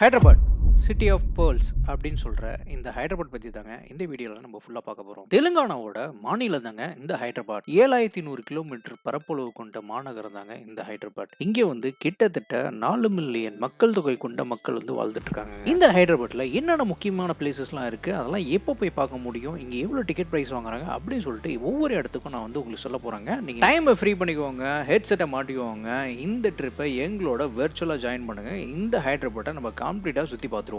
Hyderabad city of pearls அப்படின்னு சொல்கிற இந்த ஹைதராபாத் பற்றி தாங்க இந்த வீடியோவில் நம்ம ஃபுல்லாக பார்க்க போகிறோம். தெலுங்கானாவோட மாநிலம் தாங்க இந்த ஹைதராபாத். 7100 கிலோமீட்டர் பரப்பளவு கொண்ட மாநகரம் தாங்க இந்த ஹைதராபாத். இங்கே கிட்டத்தட்ட 4 மில்லியன் மக்கள் தொகை கொண்ட மக்கள் வாழ்ந்துட்டு இருக்காங்க. இந்த ஹைதராபாத்தில் என்னென்ன முக்கியமான பிளேசஸ்லாம் இருக்குது, அதெல்லாம் எப்போ போய் பார்க்க முடியும், இங்கே எவ்வளோ டிக்கெட் ப்ரைஸ் வாங்குறாங்க அப்படின்னு சொல்லிட்டு ஒவ்வொரு இடத்துக்கும் நான் உங்களுக்கு சொல்ல போகிறேங்க. நீங்கள் டைமை ஃப்ரீ பண்ணிக்கோங்க, ஹெட்செட்டை மாட்டிக்கோங்க, இந்த ட்ரிப்பை எங்களோட வெர்ச்சுவலாக ஜாயின் பண்ணுங்கள். இந்த ஹைதராபாத்தை நம்ம கம்ப்ளீட்டாக சுற்றி பார்த்துருவோம்.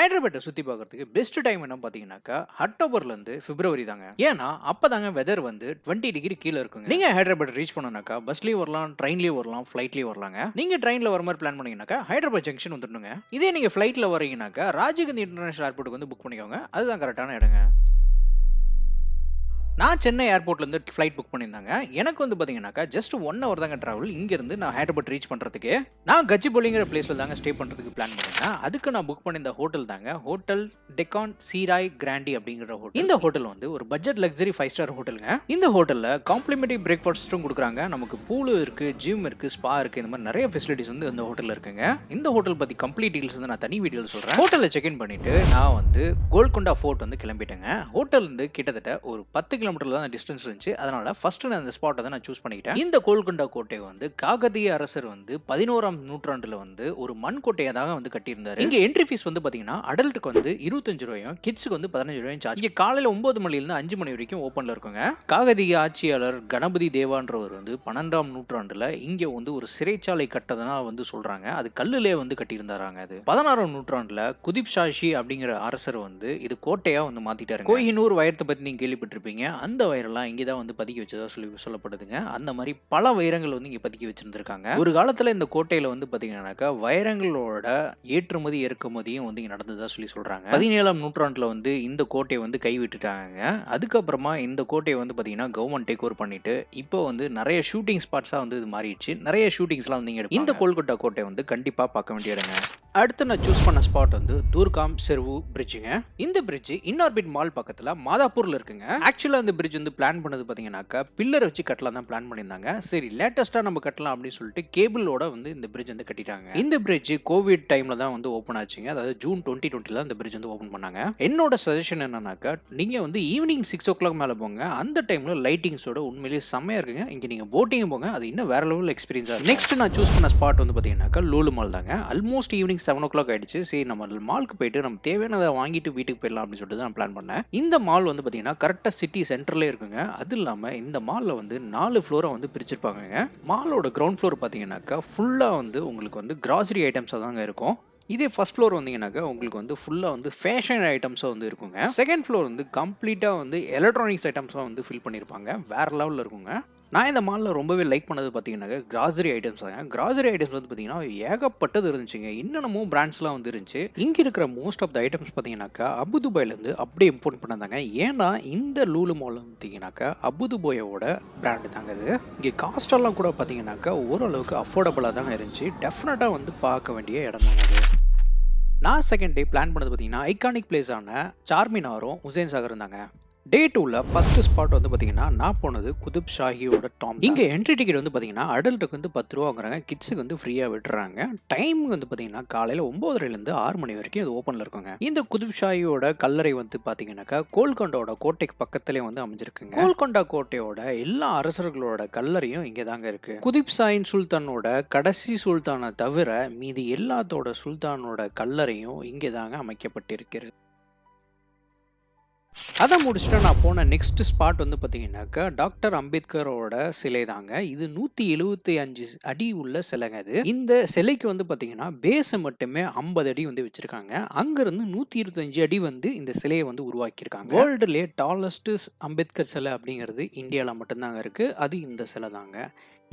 ஹைதராபாத்தை சுற்றி பார்க்கறதுக்கு பெஸ்ட் டைம் என்ன பார்த்தீங்கன்னாக்கா அக்டோபர்லேருந்து பிப்ரவரி தாங்க. ஏன்னா அப்போ தாங்க வெதர் 20 டிகிரி கீழே இருக்குங்க. நீங்கள் ஹைதராபாத் ரீச் பண்ணனாக்கா பஸ்லேயும் வரலாம், ட்ரெயின்லேயும் வரலாம், ஃப்ளைட்லேயும் வரலாங்க. நீங்கள் ட்ரெயினில் வர மாதிரி பிளான் பண்ணீங்கன்னாக்கா ஹைதராபாத் ஜங்ஷன் வந்துடணுங்க. இதே நீங்கள் ஃப்ளைட்டில் வரீங்கன்னாக்கா ராஜீவ்காந்தி இன்டர்நேஷனல் ஏர்போர்ட்டுக்கு புக் பண்ணிக்கோங்க. அதுதான் கரெக்டான இடங்க. நான் சென்னை ஏர்போர்ட்லேருந்து ஃப்ளைட் புக் பண்ணியிருந்தாங்க. எனக்கு பார்த்தீங்கன்னாக்கா ஜஸ்ட் 1 hour தாங்க ட்ராவல் இங்கேருந்து நான் ஹைதராபாத் ரீச் பண்ணுறதுக்கு. நான் கச்சிபோலிங்கிற பிளேஸில் தாங்க ஸ்டே பண்ணுறதுக்கு பிளான் பண்ணியிருந்தேன். அதுக்கு நான் புக் பண்ணியிருந்த ஹோட்டல் தாங்க ஹோட்டல் டெக்கான் சீராய் கிராண்டி அப்படிங்கிற ஹோட்டல். இந்த ஹோட்டல் ஒரு பட்ஜெட் லக்ஸரி 5 ஸ்டார் ஹோட்டலுங்க. இந்த ஹோட்டலில் காம்ப்ளிமெண்டரி பிரேக்ஃபாஸ்ட்டும் கொடுக்குறாங்க. நமக்கு பூல் இருக்குது, ஜிம் இருக்குது, ஸ்பா இருக்குது, இந்த மாதிரி நிறைய ஃபெசிலிட்டிஸ் இந்த ஹோட்டலில் இருக்குங்க. இந்த ஹோட்டல் பற்றி கம்ப்ளீட் டீல்ஸ் நான் தனி வீடியோவில் சொல்கிறேன். ஹோட்டலில் செக் இன் பண்ணிவிட்டு நான் கோல்கொண்டா ஃபோர்ட் கிளம்பிட்டேங்க. ஹோட்டல் கிட்டத்தட்ட ஒரு 10 கிலோமீட்டர்ல தான் டிஸ்டன்ஸ் இருந்துச்சு. அதனால ஃபர்ஸ்ட் நான் அந்த ஸ்பாட்டை தான் நான் சூஸ் பண்ணிக்கிட்டேன். இந்த கோல்கொண்டா கோட்டை காகதிய அரசர் 11ஆம் நூற்றாண்டுல ஒரு மண் கோட்டையை தான் கட்டியிருந்தாரு. இங்க என்ட்ரி ஃபீஸ் பாத்தீங்கன்னா அடல்ட்டுக்கு 25 ரூபாயும், கிட்ஸுக்கு 15 ரூபாயும் சார்ஜ். இங்க காலையில 9 மணிலிருந்து 5 மணி வரைக்கும் ஓப்பன்ல இருக்குங்க. காகதிய ஆட்சியாளர் கணபதி தேவான்றவர் 12ஆம் நூற்றாண்டுல இங்க ஒரு சிறைச்சாலை கட்டதனா சொல்றாங்க. அது கல்லுலே கட்டியிருந்தாராங்க. அது 16ஆம் நூற்றாண்டுல குதிப் ஷாஷி அப்படிங்கிற அரசர் இது கோட்டையா மாத்திட்டாரு. கோஹினூர் வைரத்தை பத்தி நீங்க கேள்விப்பட்டிருப்பீங்க. அந்த வைரெல்லாம் இங்கே தான் பதுக்கி வச்சதா சொல்லப்படுதுங்க. அந்த மாதிரி பல வைரங்கள் இங்கே பதுக்கி வச்சிருந்திருக்காங்க. ஒரு காலத்தில் இந்த கோட்டையில் பார்த்தீங்கன்னாக்கா வைரங்களோட ஏற்றுமதி இறக்குமதியும் இங்கே நடந்ததா சொல்றாங்க. 17ஆம் நூற்றாண்டில் இந்த கோட்டையை கைவிட்டுட்டாங்க. அதுக்கப்புறமா இந்த கோட்டையை பார்த்தீங்கன்னா கவர்மெண்ட் டேக் ஓவர் பண்ணிட்டு இப்போ நிறைய ஷூட்டிங் ஸ்பாட்ஸாக இது மாறிடுச்சு. நிறைய ஷூட்டிங்ஸ்லாம் இங்கே இந்த கோல்கொண்டா கோட்டை கண்டிப்பாக பார்க்க வேண்டிய இடங்க. அடுத்து நான் சூஸ் பண்ண ஸ்பாட் தூர்காம் செர்வு பிரிட்ஜுங்க. இந்த பிரிட்ஜ் இன்ஆர்பிட் மால் பக்கத்தில் மாதாப்பூர்ல இருக்குங்க. ஆக்சுவலாக இந்த பிரிட்ஜ் பிளான் பண்ணது பார்த்தீங்கன்னாக்கா பில்லர் வச்சு கட்டலாம் தான் பிளான் பண்ணியிருந்தாங்க. சரி லேட்டஸ்ட்டாக நம்ம கட்டலாம் அப்படின்னு சொல்லிட்டு கேபிளோட இந்த பிரிட்ஜ் கட்டிட்டாங்க. இந்த பிரிட்ஜ் கோவிட் டைம்ல தான் ஓப்பன் ஆச்சுங்க. அதாவது ஜூன் 2020 இந்த பிரிட்ஜ் ஓப்பன் பண்ணாங்க. என்னோட சஜஷன் என்னன்னாக்கா நீங்க ஈவினிங் 6 o'clock மேலே போங்க. அந்த டைம்ல லைட்டிங்ஸோட உண்மையிலேயே செம்மையா இருக்குங்க. இங்க நீங்க போட்டிங் போங்க, அது இன்னும் வேற லெவல் எக்ஸ்பீரியன்ஸா இருக்கு. நெக்ஸ்ட் நான் சூஸ் பண்ண ஸ்பாட் பார்த்தீங்கன்னாக்கா லூலு மால் தாங்க. ஆல்மோஸ்ட் ஈவினிங் 7 o'clock ஆயிடுச்சு. சரி நம்ம மாலுக்கு போயிட்டு நம்ம தேவையானதை வாங்கிட்டு வீட்டுக்கு போயிடலாம் அப்படின்னு சொல்லிட்டு தான் பிளான் பண்ணேன். இந்த மால் பார்த்தீங்கன்னா கரெக்டாக சிட்டி சென்டர்ல இருக்குங்க. அது இல்லாமல் இந்த மாலில் 4 ஃப்ளோரை பிரிச்சிருப்பாங்க. மாலோட கிரவுண்ட் ஃப்ளோர் பார்த்தீங்கன்னாக்கா ஃபுல்லாக உங்களுக்கு கிராசரி ஐட்டம்ஸாக தாங்க இருக்கும். இதே ஃபர்ஸ்ட் ஃப்ளோர் வந்தீங்கன்னாக்கா உங்களுக்கு ஃபுல்லாக ஃபேஷன் ஐட்டம்ஸாக இருக்குங்க. செகண்ட் ஃப்ளோர் கம்ப்ளீட்டாக எலக்ட்ரானிக்ஸ் ஐட்டம்ஸாக ஃபில் பண்ணியிருப்பாங்க. வேற லெவலில் இருக்குங்க. நான் இந்த மாலில் ரொம்பவே லைக் பண்ணது பார்த்தீங்கன்னாக்கா கிராசரி ஐட்டம்ஸ் தாங்க. கிராசரி ஐட்டம்ஸ் பார்த்தீங்கன்னா ஏகப்பட்டது இருந்துச்சுங்க. இன்னமும் பிராண்ட்ஸ்லாம் இருந்துச்சு. இங்கே இருக்கிற மோஸ்ட் ஆஃப் த ஐட்டம்ஸ் பார்த்தீங்கன்னாக்கா அபுதுபாயிலேருந்து அப்படியே இம்போர்ட் பண்ணதாங்க. ஏன்னா இந்த லூலு மால் பார்த்தீங்கன்னாக்கா அபுதுபாயோட பிராண்டு தாங்க இது. இங்கே காஸ்டெல்லாம் கூட பார்த்தீங்கன்னாக்கா ஓரளவுக்கு அஃபோர்டபுளாக தாங்க இருந்துச்சு. டெஃபினட்டாக பார்க்க வேண்டிய இடம் தாங்க அது. நான் செகண்ட் டே பிளான் பண்ணது பார்த்தீங்கன்னா ஐகானிக் பிளேஸான சார்மினாரும் உசேன் சாகர் இருந்தாங்க. டே 2ல ஃபர்ஸ்ட் ஸ்பாட் வந்து பார்த்தீங்கன்னா நான் போனது குதுப் ஷாஹியோட டாம். இங்கே என்ட்ரி டிக்கெட் வந்து பார்த்தீங்கன்னா அடல்ட்டுக்கு வந்து 10 ரூபா வாங்குறாங்க, கிட்ஸுக்கு வந்து ஃப்ரீயாக விட்டுறாங்க. டைம் வந்து பார்த்தீங்கன்னா காலையில் 9:30லேருந்து 6 மணி வரைக்கும் அது ஓப்பனில் இருக்குங்க. இந்த குதுப் ஷாஹியோட கல்லறை வந்து பார்த்தீங்கன்னாக்கா கோல்கொண்டாவோட கோட்டைக்கு பக்கத்துலேயே வந்து அமைஞ்சிருக்குங்க. கோல்கொண்டா கோட்டையோட எல்லா அரசர்களோட கல்லறையும் இங்கே தாங்க இருக்கு. குதுப் ஷாஹின் சுல்தானோட கடைசி சுல்தானை தவிர மீதி எல்லாத்தோட சுல்தானோட கல்லறையும் இங்கே தாங்க அமைக்கப்பட்டிருக்கிறது. அதை முடிச்சுட்டு நான் போன நெக்ஸ்ட் ஸ்பாட் வந்து பார்த்தீங்கன்னாக்கா டாக்டர் அம்பேத்கரோட சிலை தாங்க. இது 175 அடி உள்ள சிலைங்க. இது இந்த சிலைக்கு வந்து பார்த்தீங்கன்னா பேஸை மட்டுமே 50 அடி வந்து வச்சிருக்காங்க. அங்கிருந்து 125 அடி வந்து இந்த சிலையை வந்து உருவாக்கியிருக்காங்க. வேர்ல்டுலேயே டாலஸ்ட் அம்பேத்கர் சிலை அப்படிங்கிறது இந்தியாவில் மட்டும்தாங்க இருக்கு. அது இந்த சிலை தாங்க.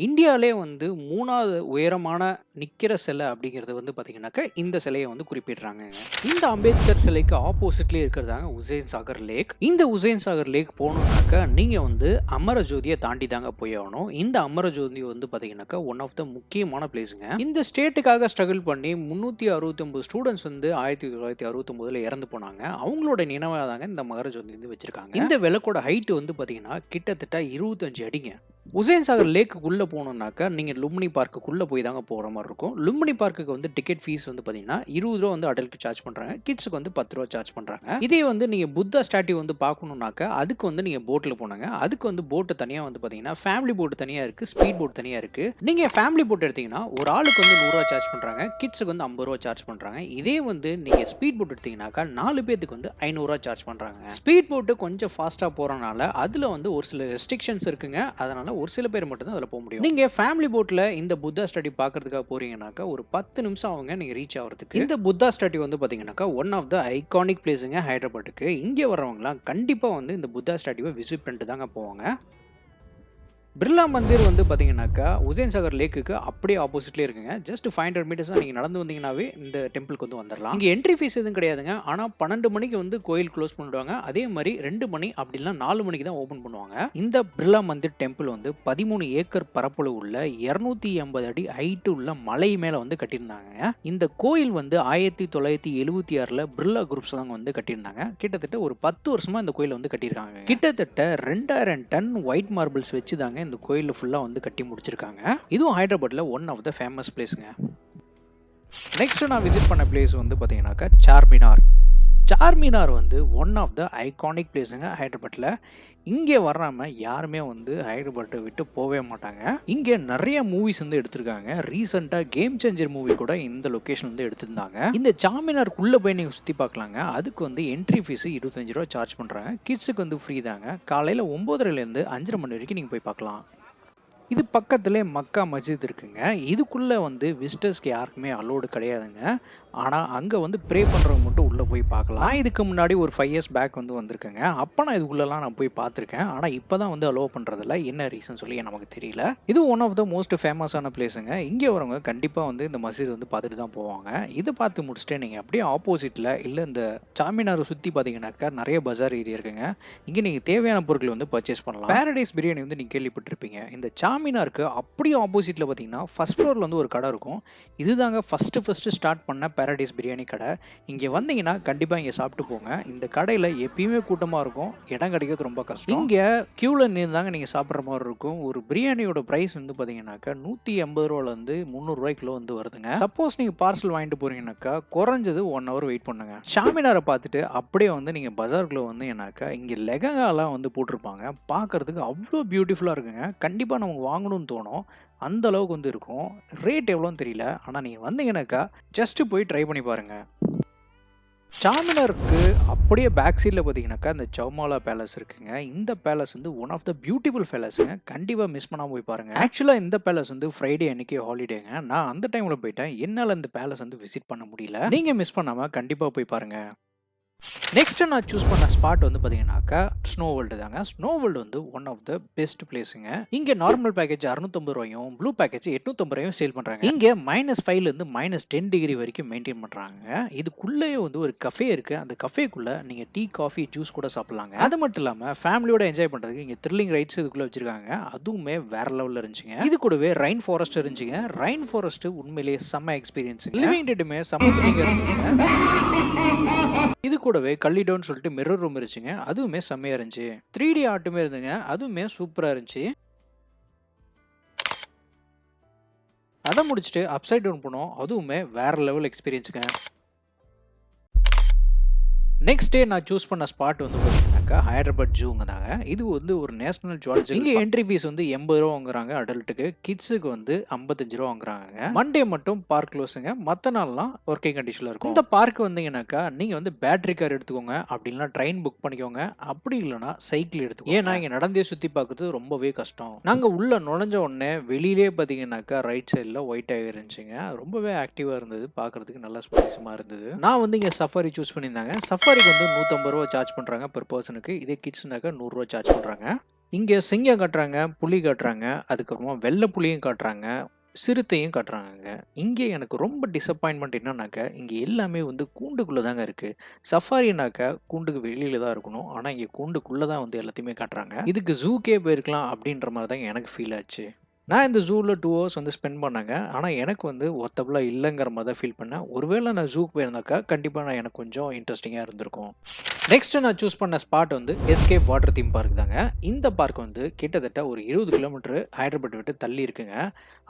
இந்தியாவிலே வந்து 3வது உயரமான நிற்கிற சிலை அப்படிங்கிறது வந்து பார்த்தீங்கன்னாக்கா இந்த சிலையை வந்து குறிப்பிடுறாங்க. இந்த அம்பேத்கர் சிலைக்கு ஆப்போசிட்லேயே இருக்கிறதாங்க உசேன் சாகர் லேக். இந்த உசேன் சாகர் லேக் போகணுன்னாக்கா நீங்கள் வந்து அமரஜோதியை தாண்டி தாங்க போய் ஆகணும். இந்த அமரஜோதி வந்து பார்த்தீங்கன்னாக்கா ஒன் ஆஃப் த முக்கியமான பிளேஸுங்க. இந்த ஸ்டேட்டுக்காக ஸ்ட்ரகிள் பண்ணி 369 ஸ்டூடெண்ட்ஸ் வந்து 1969ல் இறந்து போனாங்க. அவங்களோட நினைவாக தாங்க இந்த மகரஜோதி வந்து வச்சிருக்காங்க. இந்த விளக்கோட ஹைட் வந்து பார்த்தீங்கன்னா கிட்டத்தட்ட 25 அடிங்க. உசேன் சாகர் லேக்குள்ளே போகணுன்னாக்கா நீங்கள் லும்பினி பார்க்குள்ளே போய் தாங்க போகிற மாதிரி இருக்கும். லும்பினி பார்க்குக்கு வந்து டிக்கெட் ஃபீஸ் வந்து பார்த்தீங்கன்னா 20 ரூபா வந்து அடல்ட்டுக்கு சார்ஜ் பண்ணுறாங்க, கிட்ஸுக்கு வந்து 10 ரூபா சார்ஜ் பண்ணுறாங்க. இதே வந்து நீங்கள் புத்தா ஸ்டாட்யூ வந்து பார்க்கணுன்னாக்கா அதுக்கு வந்து நீங்கள் போட்டில் போனாங்க. அதுக்கு வந்து போட்டு தனியாக வந்து பார்த்தீங்கன்னா ஃபேமிலி போட்டு தனியாக இருக்குது, ஸ்பீட் போட் தனியாக இருக்குது. நீங்கள் ஃபேமிலி போட் எடுத்தீங்கன்னா ஒரு ஆளுக்கு வந்து 100 ரூபா சார்ஜ் பண்ணுறாங்க, கிட்ஸுக்கு வந்து 50 ரூபா சார்ஜ் பண்ணுறாங்க. இதே வந்து நீங்கள் ஸ்பீட் போட் எடுத்தீங்கன்னாக்கா 4 பேருக்கு வந்து 500 ரூபா சார்ஜ் பண்ணுறாங்க. ஸ்பீட் போட்டு கொஞ்சம் ஃபாஸ்ட்டாக போகிறனால அதில் வந்து ஒரு சில ரெஸ்ட்ரிக்ஷன்ஸ் இருக்குங்க. அதனால் ஒரு சில பேர் மட்டும் தான் அதில் போக முடியும். நீங்கள் ஃபேமிலி போட்டில் இந்த புத்தா ஸ்டாட்யூ பார்க்கறதுக்காக போறீங்கன்னாக்கா ஒரு 10 நிமிஷம் ஆகுங்க நீங்கள் ரீச் ஆகிறதுக்கு. இந்த புத்தா ஸ்டாட்யூ வந்து பார்த்தீங்கன்னாக்கா ஒன் ஆஃப் த ஐகானிக் பிளேஸுங்க ஹைதராபாத்துக்கு. இங்கே வர்றவங்களாம் கண்டிப்பாக வந்து இந்த புத்தா ஸ்டாட்யூவை விசிட் பண்ணிட்டு தாங்க போவாங்க. பிர்லா மந்திர் வந்து பார்த்தீங்கன்னாக்கா உசேன் சாகர் லேக்குக்கு அப்படியே ஆப்போசிட்லேயே இருக்குங்க. ஜஸ்ட் 500 மீட்டர்ஸ் தான் நீங்கள் நடந்து வந்தீங்கன்னாவே இந்த டெம்பிளுக்கு வந்து வந்துடலாம். இங்கே என்ட்ரி ஃபீஸ் எதுவும் கிடையாதுங்க. ஆனால் 12 மணிக்கு வந்து கோயில் க்ளோஸ் பண்ணிடுவாங்க. அதே மாதிரி 2 மணி அப்படின்னா 4 மணிக்கு தான் ஓப்பன் பண்ணுவாங்க. இந்த பிர்லா மந்திர் டெம்பிள் வந்து 13 ஏக்கர் பரப்பளவு உள்ள 280 அடி ஹைட்டு உள்ள மலை மேலே வந்து கட்டியிருந்தாங்க. இந்த கோயில் வந்து 1976ல் பிர்லா குரூப்ஸ் தாங்க வந்து கட்டியிருந்தாங்க. கிட்டத்தட்ட ஒரு 10 வருஷமா இந்த கோயில் வந்து கட்டியிருக்காங்க. கிட்டத்தட்ட 2000 டன் ஒயிட் மார்பிள்ஸ் வச்சு தாங்க இந்த கோயில் ஃபுல்லாக வந்து கட்டி முடிச்சிருக்காங்க. இதுவும் ஹைதராபாத்தில் ஒன் ஆஃப் த ஃபேமஸ் பிளேஸுங்க. நெக்ஸ்ட் நான் விசிட் பண்ண பிளேஸ் வந்து பார்த்தீங்கன்னாக்கா சார்மினார். சார்மினார் வந்து ஒன் ஆஃப் த ஐகானிக் பிளேஸுங்க ஹைதராபாத்தில். இங்கே வராமல் யாருமே வந்து ஹைதராபாத்தை விட்டு போகவே மாட்டாங்க. இங்கே நிறைய மூவிஸ் வந்து எடுத்திருக்காங்க. ரீசெண்டாக கேம் சேஞ்சர் மூவி கூட இந்த லொக்கேஷன் வந்து எடுத்திருந்தாங்க. இந்த சார்மினாருக்குள்ளே போய் நீங்கள் சுற்றி பார்க்கலாங்க. அதுக்கு வந்து என்ட்ரி ஃபீஸு 25 ரூபா சார்ஜ் பண்ணுறாங்க. கிட்ஸுக்கு வந்து ஃப்ரீ தாங்க. காலையில் 9:30லேருந்து 5:30 மணி வரைக்கும் நீங்கள் போய் பார்க்கலாம். இது பக்கத்துலேயே மக்கா மஸ்ஜித் இருக்குங்க. இதுக்குள்ளே வந்து விசிட்டர்ஸ்க்கு யாருக்குமே அலோடு கிடையாதுங்க. ஆனால் அங்கே வந்து ப்ரே பண்ணுறவங்க மட்டும் உள்ளே போய் பார்க்கலாம். நான் இதுக்கு முன்னாடி ஒரு 5 இயர்ஸ் பேக் வந்து வந்திருக்கேங்க. அப்போ நான் இதுக்குள்ளெல்லாம் நான் போய் பார்த்துருக்கேன். ஆனால் இப்போ தான் வந்து அலோவ் பண்ணுறதில்ல. என்ன ரீசன் சொல்லி நமக்கு தெரியல. இது ஒன் ஆஃப் த மோஸ்ட் ஃபேமஸான பிளேஸுங்க. இங்கே வரவங்க கண்டிப்பாக வந்து இந்த மஸ்ஜித் வந்து பார்த்துட்டு தான் போவாங்க. இதை பார்த்து முடிச்சுட்டு நீங்கள் அப்படியே ஆப்போசிட்டில் இல்லை இந்த சார்மினாரை சுற்றி பார்த்தீங்கன்னாக்கா நிறைய பஜார் ஏரியா இருக்குங்க. இங்கே நீங்கள் தேவையான பொருட்கள் வந்து பர்ச்சேஸ் பண்ணலாம். பாரடைஸ் பிரியாணி வந்து நீங்கள் கேள்விப்பட்டிருப்பீங்க. இந்த சார்மினாருக்கு அப்படியே ஆப்போசிட்டில் பார்த்தீங்கன்னா ஃபர்ஸ்ட் ஃப்ளோரில் வந்து ஒரு கடை இருக்கும். இதுதாங்க ஃபஸ்ட்டு ஸ்டார்ட் பண்ண பாரடைஸ் பிரியாணி கடை. இங்கே வந்தீங்கன்னா கண்டிப்பாக இங்கே சாப்பிட்டு போங்க. இந்த கடையில் எப்பயுமே கூட்டமாக இருக்கும். இடம் கிடைக்கிறது ரொம்ப கஷ்டம். இங்கே க்யூவில் நின்று தாங்க நீங்கள் சாப்பிட்ற மாதிரி இருக்கும். ஒரு பிரியாணியோட ப்ரைஸ் வந்து பார்த்தீங்கன்னாக்கா 180 ரூபாலேருந்து 300 ரூபாய்க்குள்ள வந்து வருதுங்க. சப்போஸ் நீங்கள் பார்சல் வாங்கிட்டு போகிறீங்கன்னாக்கா குறைஞ்சது 1 ஹவர் வெயிட் பண்ணுங்க. சார்மினாரை பார்த்துட்டு அப்படியே வந்து நீங்கள் பஜாருக்குள்ளே வந்தீங்கன்னாக்கா இங்கே லெகங்காலாம் வந்து போட்டிருப்பாங்க. பார்க்குறதுக்கு அவ்வளோ பியூட்டிஃபுல்லாக இருக்குங்க. கண்டிப்பாக நமக்கு வாங்கணும்னு தோணும். அந்த அளவுக்கு வந்து இருக்கும். ரேட் எவ்வளோன்னு தெரியல. ஆனால் நீங்கள் வந்தீங்கன்னாக்கா ஜஸ்ட்டு போய் ட்ரை பண்ணி பாருங்கள். சார்மினாருக்கு அப்படியே பேக் சைடில் பார்த்தீங்கன்னாக்கா இந்த சௌமாலா பேலஸ் இருக்குங்க. இந்த பேலஸ் வந்து ஒன் ஆஃப் த பியூட்டிஃபுல் பேலஸுங்க. கண்டிப்பாக மிஸ் பண்ணாமல் போய் பாருங்கள். ஆக்சுவலாக இந்த பேலஸ் வந்து ஃப்ரைடே அன்றைக்கி ஹாலிடேங்க. நான் அந்த டைமில் போயிட்டேன். என்னால் இந்த பேலஸ் வந்து விசிட் பண்ண முடியல. நீங்கள் மிஸ் பண்ணாமல் கண்டிப்பாக போய் பாருங்கள். நெக்ஸ்ட் நான் சூஸ் பண்ண ஸ்பாட் வந்து பார்த்தீங்கன்னாக்கா ஸ்னோ வேர்ல்டு தாங்க. ஸ்னோ வேர்ல்டு வந்து ஒன் ஆஃப் த பெஸ்ட் பிளேஸுங்க. இங்கே நார்மல் பேக்கேஜ் 650 ரூபாயும் ப்ளூ பேக்கேஜ் 850 ரூபாயும் சேல் பண்ணுறாங்க. இங்கே -5லேருந்து -10 டிகிரி வரைக்கும் மெயின்டைன் பண்ணுறாங்க. இதுக்குள்ளேயே வந்து ஒரு கஃபே இருக்கு. அந்த கஃபேக்குள்ள நீங்கள் டீ காஃபி ஜூஸ் கூட சாப்பிடலாங்க. அது மட்டும் இல்லாமல் ஃபேமிலியோட என்ஜாய் பண்ணுறதுக்கு இங்கே த்ரில்லிங் ரைட்ஸ் இதுக்குள்ளே வச்சிருக்காங்க. அதுவுமே வேற லெவலில் இருந்துச்சுங்க. இது கூடவே ரெயின் ஃபாரஸ்ட் இருந்துச்சுங்க. ரெயின் ஃபாரஸ்ட் உண்மையிலேயே செம்ம எக்ஸ்பீரியன்ஸ். லிவிங் டெட்டுமே செம்ம த்ரில்லிங்காக இருந்துச்சுங்க. இது கூடவே கல்லிடோன்னு சொல்லிட்டு மிரர் ரூம் இருந்துச்சுங்க. அதுவுமே செம்மையா இருந்துச்சு. 3D ஆர்ட்டுமே இருந்துங்க. அதுவுமே சூப்பரா இருந்துச்சு. அதை முடிச்சுட்டு அப்சைட் டவுன் போனோம். அதுவுமே வேற லெவல் எக்ஸ்பீரியன்ஸுங்க. நெக்ஸ்ட் டே நான் சூஸ் பண்ண ஸ்பாட் வந்து பார்த்தீங்கன்னாக்கா ஹைதராபாத் ஜூங்க தாங்க. இது வந்து ஒரு நேஷனல் ஜுவாலஜி. இங்கே என்ட்ரி ஃபீஸ் வந்து 80 ரூபா வாங்குறாங்க அடல்ட்டுக்கு. கிட்ஸுக்கு வந்து 55 ரூபா வாங்குறாங்க. மண்டே மட்டும் பார்க் க்ளோஸுங்க. மற்ற நாள்லாம் ஒர்க்கிங் கண்டிஷனில் இருக்கும். இந்த பார்க் வந்தீங்கன்னாக்கா நீங்கள் வந்து பேட்டரி கார் எடுத்துக்கோங்க. அப்படி இல்லைனா ட்ரெயின் புக் பண்ணிக்கோங்க. அப்படி இல்லைனா சைக்கிள் எடுத்துக்கோங்க. ஏன்னா இங்கே நடந்தே சுற்றி பார்க்குறது ரொம்பவே கஷ்டம். நாங்கள் உள்ள நுழைஞ்ச உடனே வெளியிலே பார்த்தீங்கன்னாக்கா ரைட் சைடில் ஒயிட் ஆகி இருந்துச்சுங்க. ரொம்பவே ஆக்டிவாக இருந்தது. பார்க்குறதுக்கு நல்லா ஸ்பேஸமாக இருந்தது. நான் வந்து இங்கே சஃபாரி சூஸ் பண்ணியிருந்தாங்க. சஃபாரிக்கு வந்து 150 ரூபா சார்ஜ் பண்ணுறாங்க பெர் பர்சனுக்கு. இதே கிட்ஸ்னாக்கா 100 ரூபா சார்ஜ் பண்ணுறாங்க. இங்கே சிங்கம் காட்டுறாங்க, புலி காட்டுறாங்க, அதுக்கப்புறமா வெள்ளை புலியும் காட்டுறாங்க, சிறுத்தையும் காட்டுறாங்க. இங்கே எனக்கு ரொம்ப டிசப்பாயின்மெண்ட் என்னன்னாக்கா இங்கே எல்லாமே வந்து கூண்டுக்குள்ளே தாங்க இருக்குது. சஃபாரினாக்கா கூண்டுக்கு வெளியில் தான் இருக்கணும். ஆனால் இங்கே கூண்டுக்குள்ளே தான் வந்து எல்லாத்தையுமே காட்டுறாங்க. இதுக்கு ஜூக்கே போயிருக்கலாம் அப்படின்ற மாதிரி தான் எனக்கு ஃபீல் ஆச்சு. நான் இந்த ஜூவில் 2 ஹவர்ஸ் வந்து ஸ்பெண்ட் பண்ணேங்க. ஆனால் எனக்கு வந்து ஒர்த்தபுளாக இல்லைங்கிற மாதிரி தான் ஃபீல் பண்ணேன். ஒருவேளை நான் ஜூக்கு போயிருந்தாக்கா கண்டிப்பாக நான் எனக்கு கொஞ்சம் இன்ட்ரெஸ்டிங்காக இருந்திருக்கும். நெக்ஸ்ட்டு நான் சூஸ் பண்ண ஸ்பாட் வந்து எஸ்கேப் வாட்டர் தீம் பார்க் தாங்க. இந்த பார்க் வந்து கிட்டத்தட்ட ஒரு 20 கிலோமீட்டர் ஹைதராபாத் விட்டு தள்ளி இருக்குங்க.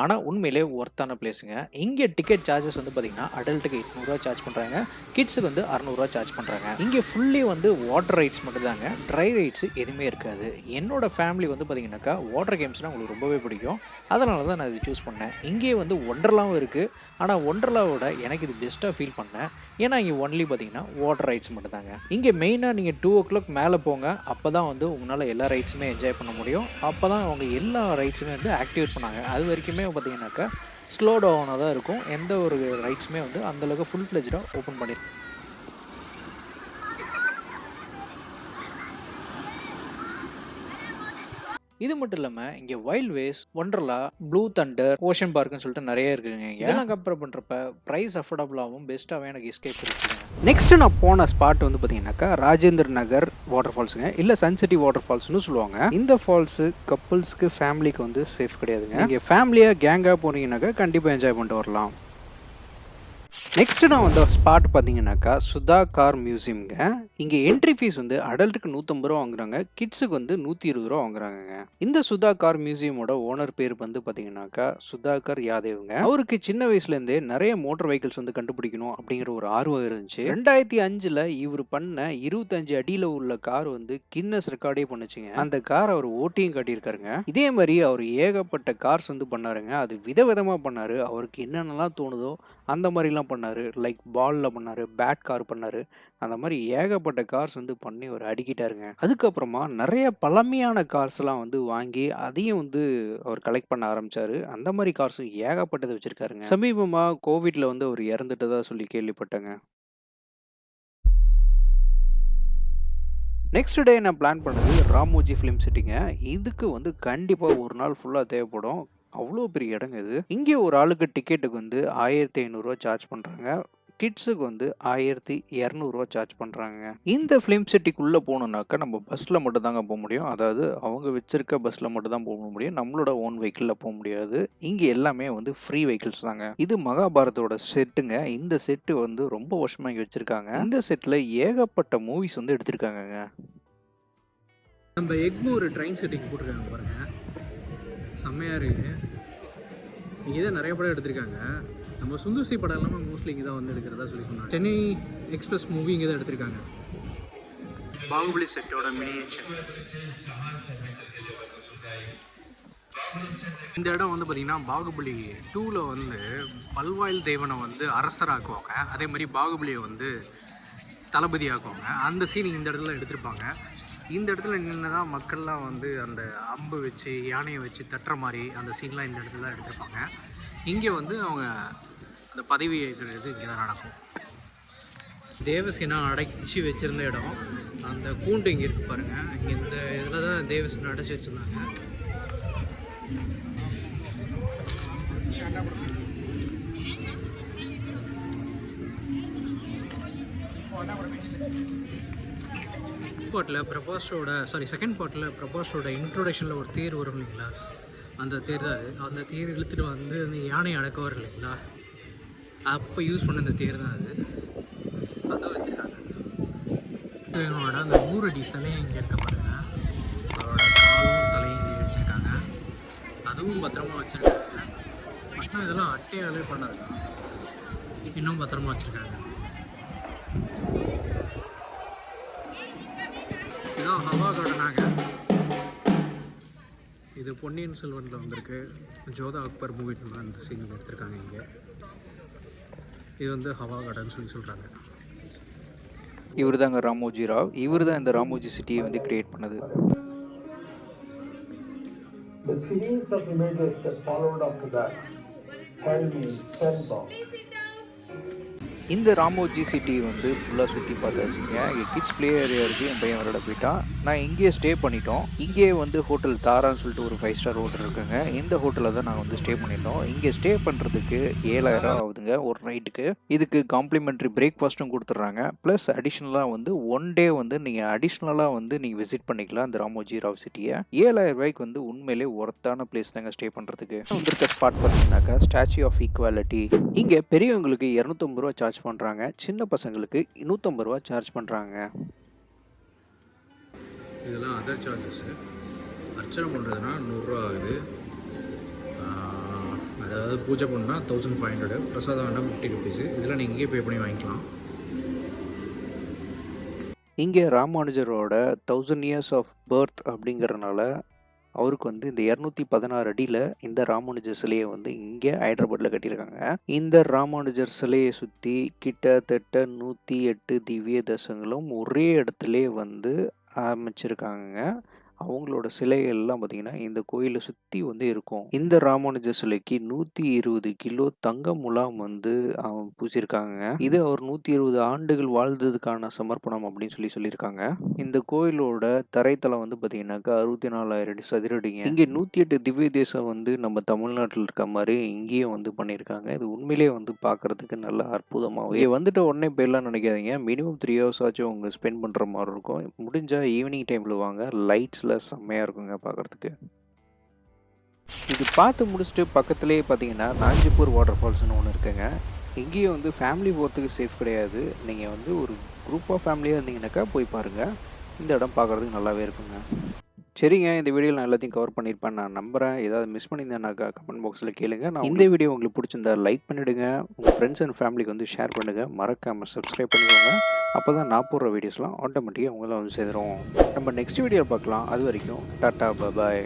ஆனால் உண்மையிலே ஒர்த்தான பிளேஸுங்க. இங்கே டிக்கெட் சார்ஜஸ் வந்து பார்த்தீங்கன்னா அடல்ட்டுக்கு 800 ரூபா சார்ஜ் பண்ணுறாங்க. கிட்ஸுக்கு வந்து 600 ரூபா சார்ஜ் பண்ணுறாங்க. இங்கே ஃபுல்லி வந்து வாட்டர் ரைட்ஸ் மட்டும் தாங்க. ட்ரை ரைட்ஸ் எதுவுமே இருக்காது. என்னோட ஃபேமிலி வந்து பார்த்தீங்கன்னாக்கா வாட்டர் கேம்ஸ்னால் உங்களுக்கு ரொம்பவே பிடிக்கும். அதனால தான் நான் இது சூஸ் பண்ணேன். இங்கே வந்து ஒண்டர்லாவும் இருக்குது. ஆனால் ஒண்டர்லாவோட எனக்கு இது பெஸ்ட்டாக ஃபீல் பண்ணேன். ஏன்னா இங்கே ஒன்லி பார்த்தீங்கன்னா வாட்டர் ரைட்ஸ் மட்டும் தாங்க. இங்கே மெயினாக நீங்கள் 2 o'clock மேலே போங்க. அப்போ தான் வந்து உங்களால் எல்லா ரைட்ஸுமே என்ஜாய் பண்ண முடியும். அப்போ தான் அவங்க எல்லா ரைட்ஸுமே வந்து ஆக்டிவேட் பண்ணாங்க. அது வரைக்குமே பார்த்தீங்கன்னாக்கா ஸ்லோ டவுனாக தான் இருக்கும். எந்த ஒரு ரைட்ஸுமே வந்து அந்தளவுக்கு ஃபுல் ஃப்ளெஜ்டாக ஓப்பன் பண்ணியிருக்கோம். இது மட்டும் இல்லாமல் இங்கே wild waves, Wonderla, blue thunder, ocean பார்க்குன்னு சொல்லிட்டு நிறைய இருக்குங்க. இதெல்லாம் கம்பேர் பண்ணுறப்ப ப்ரைஸ் அஃபோர்டபுளாகவும் பெஸ்ட்டாகவே எனக்கு எஸ்கேப் இருக்குங்க. நெக்ஸ்ட்டு நான் போன ஸ்பாட் வந்து பார்த்தீங்கன்னாக்கா ராஜேந்திர நகர் வாட்டர் ஃபால்ஸுங்க. இல்லை சன்சிட்டி வாட்டர் ஃபால்ஸ்னு சொல்லுவாங்க. இந்த ஃபால்ஸு கப்புள்ஸ்க்கு ஃபேமிலிக்கு வந்து சேஃப் கிடையாதுங்க. நீங்கள் ஃபேமிலியாக கேங்காக போனீங்கன்னாக்கா கண்டிப்பாக என்ஜாய் பண்ணிட்டு வரலாம். நெக்ஸ்ட்டு நான் வந்த ஸ்பாட் பார்த்தீங்கன்னாக்கா சுதா கார் மியூசியம்ங்க. இங்கே என்ட்ரி ஃபீஸ் வந்து அடல்ட்டுக்கு 150 ரூபா வாங்குறாங்க. கிட்ஸுக்கு வந்து 120 ரூபா வாங்குறாங்க. இந்த சுதா கார் மியூசியமோட ஓனர் பேர் வந்து பார்த்தீங்கன்னாக்கா சுதாகர் யாதேவ்ங்க. அவருக்கு சின்ன வயசுலேருந்தே நிறைய மோட்டர் வெஹிக்கிள்ஸ் வந்து கண்டுபிடிக்கணும் அப்படிங்கிற ஒரு ஆர்வம் இருந்துச்சு. 2005 இவர் பண்ண 25 அடியில் உள்ள கார் வந்து கின்னஸ் ரெக்கார்டே பண்ணுச்சுங்க. அந்த கார் அவர் ஓட்டியும் காட்டியிருக்காருங்க. இதே மாதிரி அவர் ஏகப்பட்ட கார்ஸ் வந்து பண்ணாருங்க. அது விதவிதமாக பண்ணார். அவருக்கு என்னென்னலாம் தோணுதோ அந்த மாதிரிலாம் பண்ணார். லைக் பாலில் பண்ணார், பேட் கார் பண்ணார். அந்த மாதிரி ஏகப்பட்ட கார்ஸ் வந்து பண்ணி ஒரு அடிக்கிட்டாருங்க. அதுக்கப்புறமா நிறைய பழமையான கார்ஸ்லாம் வந்து வாங்கி அதையும் வந்து அவர் கலெக்ட் பண்ண ஆரம்பிச்சாரு. அந்த மாதிரி கார்ஸும் ஏகப்பட்டதை வச்சிருக்காருங்க. சமீபமாக கோவிட்ல வந்து அவர் இறந்துட்டதா சொல்லி கேள்விப்பட்டேங்க. நெக்ஸ்ட் டே நான் பிளான் பண்ணது ராமோஜி ஃபிலிம் சிட்டிங்க. இதுக்கு வந்து கண்டிப்பாக ஒரு நாள் ஃபுல்லாக தேவைப்படும். அவ்வளோ பெரிய இடங்க இது. இங்கே ஒரு ஆளுக்கு டிக்கெட்டுக்கு வந்து 1500 ரூபா சார்ஜ் பண்ணுறாங்க. கிட்ஸுக்கு வந்து 1200 ரூபா சார்ஜ் பண்ணுறாங்க. இந்த ஃபிலிம் சிட்டிக்குள்ளே போகணுன்னாக்கா நம்ம பஸ்ஸில் மட்டும் தாங்க போக முடியும். அதாவது அவங்க வச்சிருக்க பஸ்ஸில் மட்டும் தான் போக முடியும். நம்மளோட ஓன் வெஹிக்கிளில் போக முடியாது. இங்கே எல்லாமே வந்து ஃப்ரீ வெஹிக்கிள்ஸ் தாங்க. இது மகாபாரதோட செட்டுங்க. இந்த செட்டு வந்து ரொம்ப வருஷமாக இங்கே வச்சுருக்காங்க. இந்த செட்டில் ஏகப்பட்ட மூவிஸ் வந்து எடுத்திருக்காங்கங்க. நம்ம எக்மோர் ட்ரெயின் செட்டிங் போட்டிருக்காங்க பாருங்க, செம்மையாக இருக்குது. இங்கே தான் நிறைய படம் எடுத்திருக்காங்க. நம்ம சுந்தர்சி படம் எல்லாமே மோஸ்ட்லி இங்கே தான் வந்து எடுக்கிறதா சொல்லி சொன்னாங்க. சென்னை எக்ஸ்பிரஸ் மூவி இங்கே தான் எடுத்திருக்காங்க. பாகுபலி செட்டோட மினியேச்சர். இந்த இடம் வந்து பார்த்திங்கன்னா பாகுபலி 2ல் வந்து பல்வாயில் தேவனை வந்து அரசராக்குவாங்க. அதே மாதிரி பாகுபலியை வந்து தளபதி ஆக்குவாங்க. அந்த சீன் இந்த இடத்துல எடுத்திருப்பாங்க. இந்த இடத்துல நின்று தான் மக்கள்லாம் வந்து அந்த அம்பு வச்சு யானையை வச்சு தட்டுற மாதிரி அந்த சீன்லாம் இந்த இடத்துல எடுத்திருப்பாங்க. இங்கே வந்து அவங்க அந்த பதவி ஏற்கிறது இங்கே தான் நடக்கும். தேவசேனா அடைச்சி வச்சுருந்த இடம், அந்த கூண்டு இங்கே இருக்குது பாருங்கள். இங்கே இந்த இதில் தான் தேவசேனா அடைச்சி வச்சுருந்தாங்க. பார்ட்டில் பிரபாஸோட செகண்ட் பார்ட்டில் பிரபாஸோட இன்ட்ரோடக்ஷனில் ஒரு தேர் வரும் இல்லைங்களா, அந்த தேர் தான் அது. அந்த தேர் இழுத்துட்டு வந்து அந்த யானை அடக்குவார் இல்லைங்களா, அப்போ யூஸ் பண்ண அந்த தேர் தான் அது. அதுவும் வச்சுருக்காங்க. இவனோட அந்த 100 அடி சிலையை இங்கே இருக்க பாருங்க. அவரோட காலும் தலையும் இங்கே வச்சுருக்காங்க. அதுவும் பத்திரமா வச்சுருக்காங்க. மட்டும் இதெல்லாம் அட்டையாலே பண்ணது தான், இன்னும் பத்திரமா வச்சுருக்காங்க. இதான் ஹவா கார்டனாக. இது பொன்னியின் செல்வனில் வந்திருக்கு. ஜோதா அக்பர் மூவி அந்த சீனில் எடுத்திருக்காங்க. இங்கே இது வந்து ஹவா கார்டன் சொல்கிறாங்க. இவர் தாங்க ராமோஜி ராவ். இவர் தான் இந்த ராமோஜி சிட்டியை வந்து கிரியேட் பண்ணது. The series of images that followed after that held me spellbound. இந்த ராமோஜி சிட்டி வந்து ஃபுல்லாக சுற்றி பார்த்தாச்சுங்க. இங்கே கிட்ஸ் ப்ளே ஏரியா இருக்குது. என் பையன் விளையாட போயிட்டான். நான் இங்கேயே ஸ்டே பண்ணிட்டோம். இங்கேயே வந்து ஹோட்டல் தாரான்னு சொல்லிட்டு ஒரு 5 ஸ்டார் ஹோட்டல் இருக்குங்க. இந்த ஹோட்டலில் தான் நாங்கள் வந்து ஸ்டே பண்ணிட்டோம். இங்கே ஸ்டே பண்ணுறதுக்கு 7000 ஆகுதுங்க ஒரு நைட்டுக்கு. இதுக்கு காம்ப்ளிமெண்ட்ரி பிரேக்ஃபாஸ்ட்டும் கொடுத்துட்றாங்க. ப்ளஸ் அடிஷ்னலாக வந்து 1 டே வந்து நீங்கள் அடிஷ்னலாக வந்து நீங்கள் விசிட் பண்ணிக்கலாம் இந்த ராமோஜி ராவ் சிட்டியை. 7000 ரூபாய்க்கு வந்து உண்மையிலே ஒர்த்தான பிளேஸ் தாங்க ஸ்டே பண்ணுறதுக்கு. வந்திருக்க ஸ்பாட் பார்த்தீங்கன்னாக்கா ஸ்டாச்சு ஆஃப் ஈக்குவாலிட்டி. இங்கே பெரியவங்களுக்கு 250 ரூபா சார்ஜ் பண்ணுறாங்க, சின்ன பசங்களுக்கு 150 ரூபா சார்ஜ் பண்ணுறாங்க. இதெல்லாம் அதர் சார்ஜஸ். அர்ச்சனை பண்ணுறதுனா 100 ரூபா ஆகுது. அதாவது பூஜை பண்ணால் 1500, பிரசாதம் வேணால் 50 ருபீஸு. இதெல்லாம் நீங்கள் இங்கே பே பண்ணி வாங்கிக்கலாம். இங்கே ராமானுஜரோட 1000 இயர்ஸ் ஆஃப் பர்த் அப்படிங்கிறனால அவருக்கு வந்து இந்த 216 அடியில் இந்த ராமானுஜர் சிலையை வந்து இங்கே ஹைதராபாத்தில் கட்டியிருக்காங்க. இந்த ராமானுஜர் சிலையை சுற்றி கிட்டத்தட்ட 108 திவ்ய தேசங்களும் ஒரே இடத்துல வந்து அமைச்சிருக்காங்க. அவங்களோட சிலைகள்லாம் பார்த்தீங்கன்னா இந்த கோயிலை சுற்றி வந்து இருக்கும். இந்த ராமானுஜர் சிலைக்கு 120 கிலோ தங்க முலாம் வந்து பூசியிருக்காங்க. இது அவர் 120 ஆண்டுகள் வாழ்ந்ததுக்கான சமர்ப்பணம் அப்படின்னு சொல்லியிருக்காங்க. இந்த கோயிலோட தரைத்தளம் வந்து பார்த்தீங்கன்னாக்கா 64,000 அடி சதுரடிங்க. இங்கே 108 திவ்ய தேசம் வந்து நம்ம தமிழ்நாட்டில் இருக்க மாதிரி இங்கேயும் வந்து பண்ணியிருக்காங்க. இது உண்மையிலேயே வந்து பார்க்கறதுக்கு நல்ல அற்புதமாகவும். இங்கே வந்துட்டு உடனே போயிடலாம் நினைக்காதீங்க. மினிமம் 3 ஹவர்ஸ் ஆச்சும் உங்க ஸ்பெண்ட் பண்ணுற மாதிரி இருக்கும். முடிஞ்சால் ஈவினிங் டைமில் வாங்க. லைட்ஸ் செம்மையாக இருக்குங்க பார்க்குறதுக்கு. இது பார்த்து முடிச்சுட்டு பக்கத்துலேயே பார்த்தீங்கன்னா நாஞ்சிப்பூர் வாட்டர் ஃபால்ஸ்னு ஒன்று இருக்குங்க. இங்கேயும் வந்து ஃபேமிலி போகிறதுக்கு சேஃப் கிடையாது. நீங்கள் வந்து ஒரு குரூப் ஆஃப் ஃபேமிலியாக இருந்தீங்கன்னாக்கா போய் பாருங்கள். இந்த இடம் பார்க்குறதுக்கு நல்லாவே இருக்குங்க. சரிங்க, இந்த வீடியோவில் நான் எல்லாத்தையும் கவர் பண்ணியிருப்பேன் நான் நம்புகிறேன். ஏதாவது மிஸ் பண்ணியிருந்தேன்னாக்கா கமெண்ட் பாக்ஸில் கேளுங்க. நான் இந்த வீடியோ உங்களுக்கு பிடிச்சிருந்தா லைக் பண்ணிவிடுங்க. உங்கள் ஃப்ரெண்ட்ஸ் அண்ட் ஃபேமிலிக்கு வந்து ஷேர் பண்ணுங்கள். மறக்காமல் சப்ஸ்கிரைப் பண்ணிக்கோங்க. அப்போ தான் நான் போடுற வீடியோஸ்லாம் ஆட்டோமேட்டிக்காக உங்களால் வந்து சேர்ந்துடும். நம்ம நெக்ஸ்ட் வீடியோவில் பார்க்கலாம். அது வரைக்கும் டாட்டா பாய்.